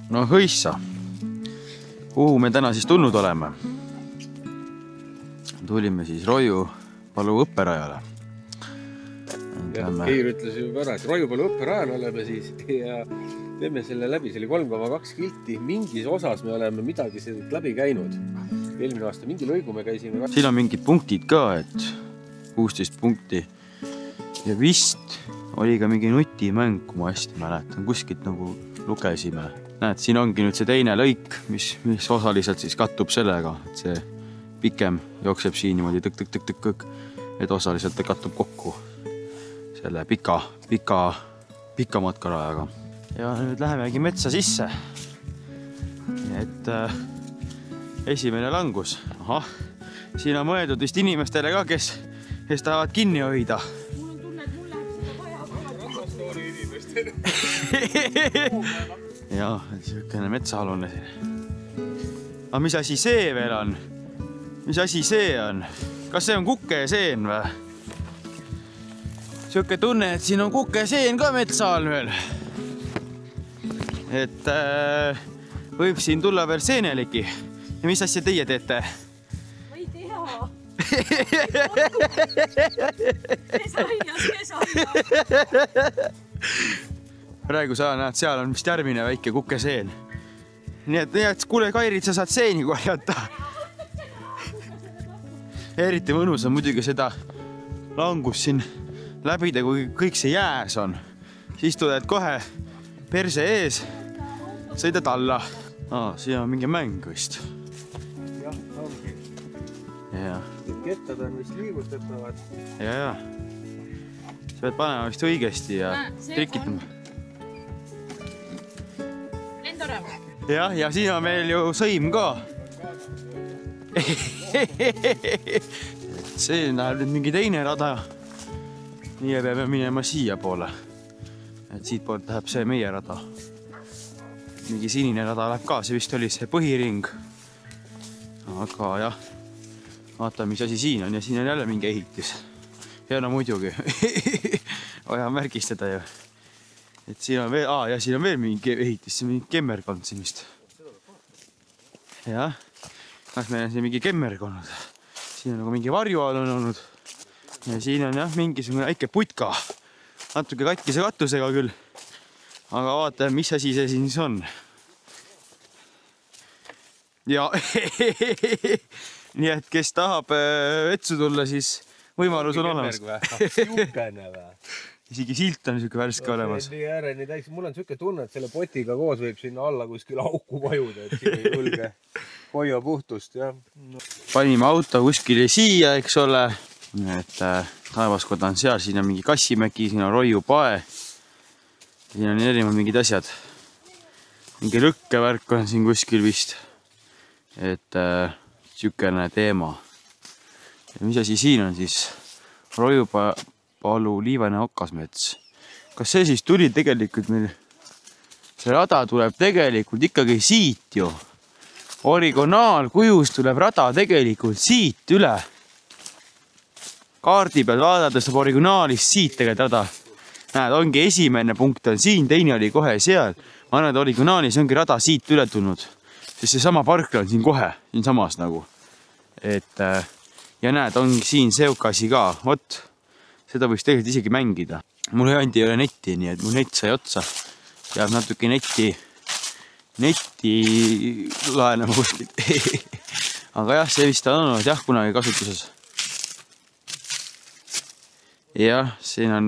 No hõissa, kuhu me täna siis tulnud oleme? Tulime siis Roiupalu õpperajale. Keir ütles juba ära, et Roiupalu õpperajal oleme siis ja teeme selle läbi, see oli 3,2 kilti. Mingis osas me oleme midagi läbi käinud. Eelmine aasta mingi lõigu me käisime. Siin on mingid punktid ka, et 16 punkti. Ja vist oli ka mingi nutimäng, kui ma hästi mäletan. Kuskilt nagu lugesime. Näed, siin ongi nüüd see teine lõik, mis osaliselt siis kattub sellega, et see pikem jookseb siin niimoodi tõk, et osaliselt ta kattub kokku selle pika matkarajaga. Ja nüüd lähemegi metsa sisse. Et esimene langus. Ahah, siin on mõeldud vist inimestele ka, kes tahavad kinni hoida. Mul on tunne, et mul läheb seda vaja. Ratastoori inimestele. Jaa, siukene metsahalune siin. Aga mis asi see veel on? Mis asi see on? Kas see on kukeseen või? Siuke tunne, et siin on kukeseen ka metsa all veel. Et võib siin tulla veel seeneligi. Ja mis asja teie teete? Ma ei tea. Kes aina. Praegu sa näed, seal on vist järgmine väike kukeseen. Nii et kuule, Kairid, sa saad seeni korjata. Eriti mõnus on muidugi seda langust siin läbida, kui kõik see jääs on. Siis tuled kohe perse ees, sõidad alla. Siin on mingi mäng vist. Jah, ongi. Ja. Kettad on vist liigutatavad. Ja. Sa pead panema vist õigesti ja trikitama. Ja siin on meil ju sõim ka. See läheb nüüd mingi teine rada. Nii peame minema siia poole. Et siit poolt läheb see meie rada. Mingi sinine rada läheb ka, see vist oli see põhiring. Aga jah, vaata, mis asi siin on ja siin on jälle mingi ehitis. Ja no muidugi, vaja märgistada ju. Et siin on veel, ja siin on veel mingi ehitis, see on mingi kemmerkond siin vist. Jah, kas meil on siin mingi kemmerkond? Siin on nagu mingi varjual on olnud. Ja siin on jah, mingisugune väike putka. Natuke katkise katusega küll. Aga vaata, mis asi see siin on. Ja nii et kes tahab vetsu tulla, siis võimalus on olemas. Siukene või? Isegi silt on siuke värske olemas. Mul on siuke tunne, et selle potiga koos võib sinna alla kuskil auku vajuda, et siin ei julge hoia puhtust. Ja. Panime auto kuskile siia, eks ole. Et taevaskoda on seal, siin on mingi Kassimäki, siin on Roiupae. Siin on erinevad mingid asjad. Mingi rõkkevärk on siin kuskil vist. Et siukene teema. Ja mis asi siin on siis? Roiupalu liivane okasmets. Kas see siis tuli tegelikult meil? See rada tuleb tegelikult ikkagi siit ju. Originaalkujus tuleb rada tegelikult siit üle. Kaardi peal vaadates saab originaalist siit tegelikult rada. Näed, ongi esimene punkt on siin, teine oli kohe seal. Ma arvan, et originaalis ongi rada siit üle tulnud. Sest see sama parkla on siin kohe, siin samas nagu. Et ja näed, ongi siin seukasi ka. Vot, seda võiks tegelikult isegi mängida. Mul ei ole netti, nii et mul net sai otsa. Peab natuke netti laenama kuskilt. Aga jah, see vist on olnud jah kunagi kasutuses. Jah, siin on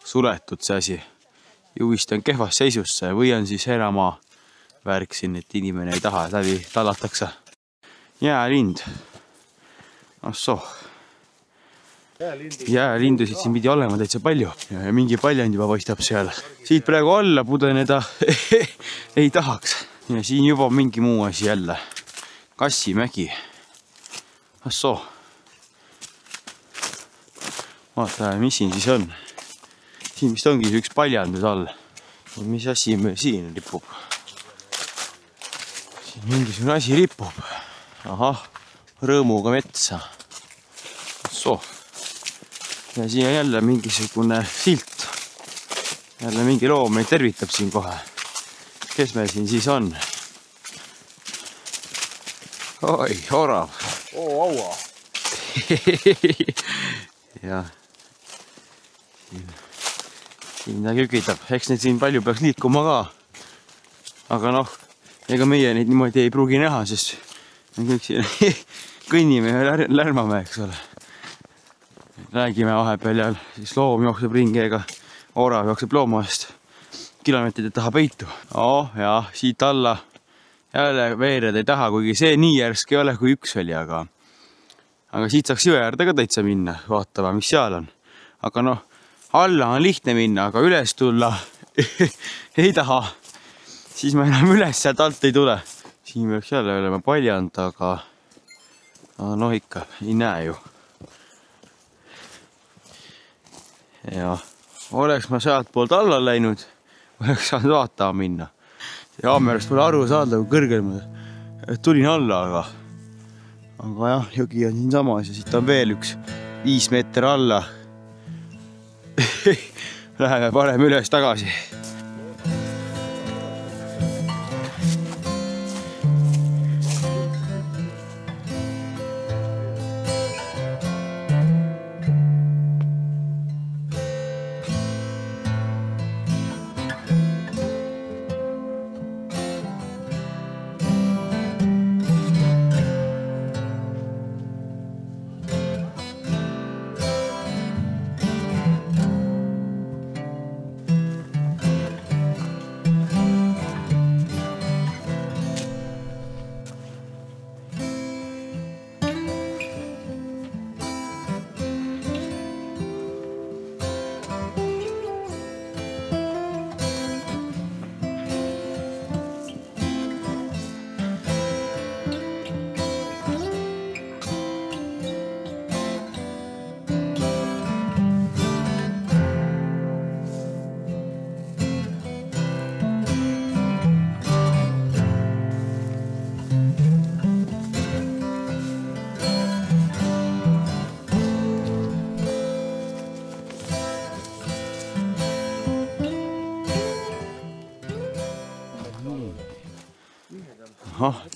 suletud see asi. Ju vist on kehvas seisusse või on siis eramaa värk siin, et inimene ei taha, et läbi tallatakse. Jäälind. Assoo. Jäälindusid siin pidi olema täitsa palju. Ja mingi paljand juba paistab seal. Siit praegu alla pudeneda ei tahaks. Ja siin juba mingi muu asi jälle. Kassimägi. Assoo. Vaata, mis siin siis on. Siin vist ongi üks paljand nüüd all. Mis asi meil siin ripub? Siin mingisugune asi ripub. Ahah, rõõmuga metsa. Assoo. Ja siin on jälle mingisugune silt. Jälle mingi loom meid tervitab siin kohe. kes meil siin siis on? Oi, orav. Aua. Ja siin ta kükitab. Eks neid siin palju peaks liikuma ka. Aga noh, ega meie neid niimoodi ei pruugi näha, sest me kõik siin kõnnime ja lärmame, eks ole. Räägime vahepeal ja siis loom jookseb ringi, ega orav jookseb looma eest. Kilomeetrite taha peitu. Jah, siit alla jälle veered ei taha, kuigi see nii järsk ei ole kui üks oli, aga siit saaks jõe äärde ka täitsa minna, vaatama, mis seal on. Aga noh, alla on lihtne minna, aga üles tulla ei taha. Siis ma enam üles sealt alt ei tule. Siin peaks jälle olema paljand, aga noh ikka, ei näe ju. Ja oleks ma sealt poolt alla läinud, oleks saanud vaatama minna. Jaamerust pole aru saada, kui kõrgel ma tulin alla, aga jah, jogi on siin samas ja siit on veel üks 5 meeter alla. Läheme parem üles tagasi.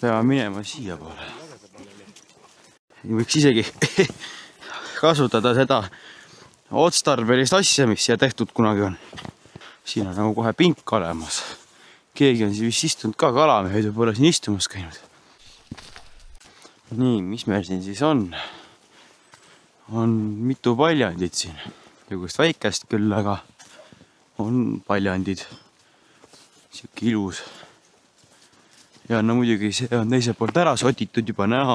Peame minema siia poole. Võiks isegi kasutada seda otstarbelist asja, mis siia tehtud kunagi on. Siin on nagu kohe pink olemas. Keegi on siin vist istunud ka, kalamehed võib-olla siin istumas käinud. Nii, mis meil siin siis on? On mitu paljandit siin. Jõugust väikest küll, aga on paljandid. Siuke ilus. Ja no muidugi see on teise poolt ära sotitud juba näha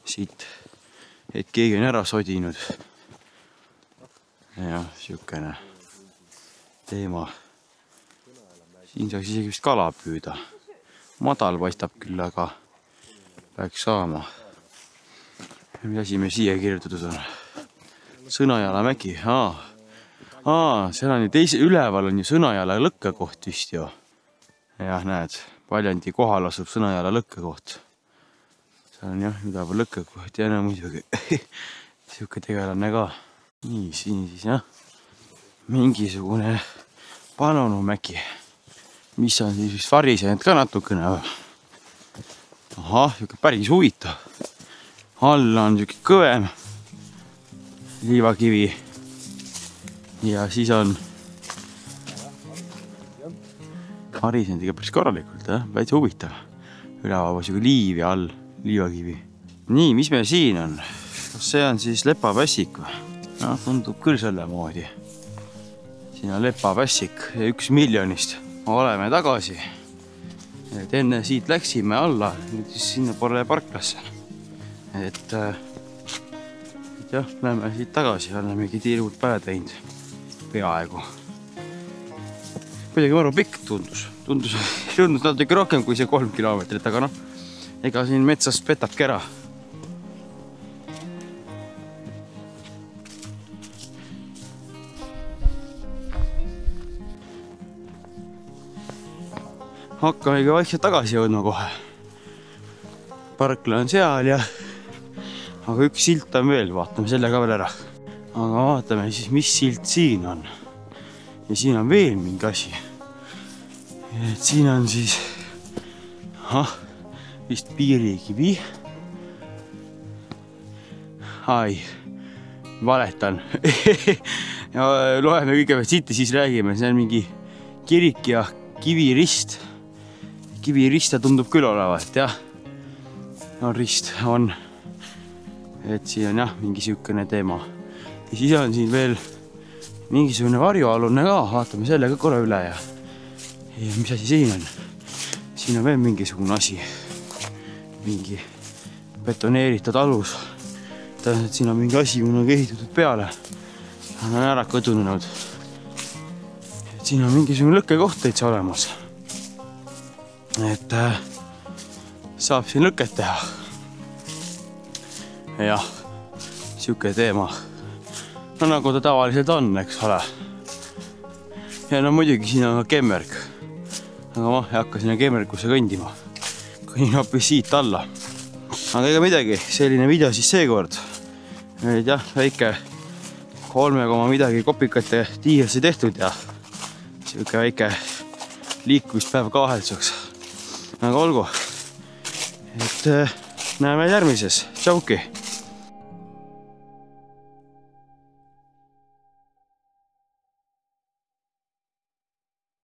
siit, et keegi on ära sodinud. Ja siukene teema. Siin saaks isegi vist kala püüda. Madal paistab küll, aga peaks saama. Mis asi me siia kirjutatud on? Sõnajala mägi. Seal on ju teise üleval on ju Sõnajala lõkkekoht vist ju. Jah, näed. Paljandi kohal asub Sõnajala lõkkekoht. See on jah, üleval lõkkekoht ja enam muidugi. Siuke tegelane ka. Nii, siin siis jah. Mingisugune Panonumägi. Mis on siis vist varisenud ka natukene. Ahah, siuke päris huvitav. All on siuke kõvem liivakivi. Ja siis on harisenud ikka päris korralikult, väitsa huvitav. Üleval siuke liiv ja all liivakivi. Nii, mis meil siin on? Kas see on siis lepapässik või? No, tundub küll selle moodi. Siin on lepapässik ja 1 miljonist. Oleme tagasi. Et enne siit läksime alla, nüüd siis sinna poole parklasse. Et jah, lähme siit tagasi, olemegi tiirud pähe teinud. Peaaegu. Kuidagi varu pikk tundus. Tundus natuke rohkem kui see 3 kilomeetrit, aga noh, ega siin metsast petabki ära. Hakkamegi vaikselt tagasi jõudma kohe. Parkla on seal ja aga üks silt on veel, vaatame selle ka veel ära. Aga vaatame siis, mis silt siin on. Ja siin on veel mingi asi. et siin on siis vist piirikivi. Ai, valetan. Ja loeme kõigepealt siit ja siis räägime. See on mingi kirik ja kivirist. Kivirist tundub küll olevat, jah. No rist on. Et siin on jah, mingi siukene teema. Ja siis on siin veel mingisugune varjualune ka. Vaatame selle ka korra üle ja mis asi siin on? Siin on veel mingisugune asi. Mingi betoneeritud alus. Tähendab, et siin on mingi asi, kuna on ehitatud peale. On ära kõdunenud. Et siin on mingisugune lõkkekoht täitsa olemas. Et saab siin lõket teha. Jah, siuke teema. No nagu ta tavaliselt on, eks ole. Ja no muidugi siin on ka kemmerg. Aga ma ei hakka sinna kemmergusse kõndima. Kõnin hoopis siit alla. Aga ega midagi, selline video siis seekord. Jah, väike 3 midagi kopikate tiielse tehtud ja siuke väike liikumispäev kahetsuseks. Aga olgu. Et näeme järgmises. Tšauki!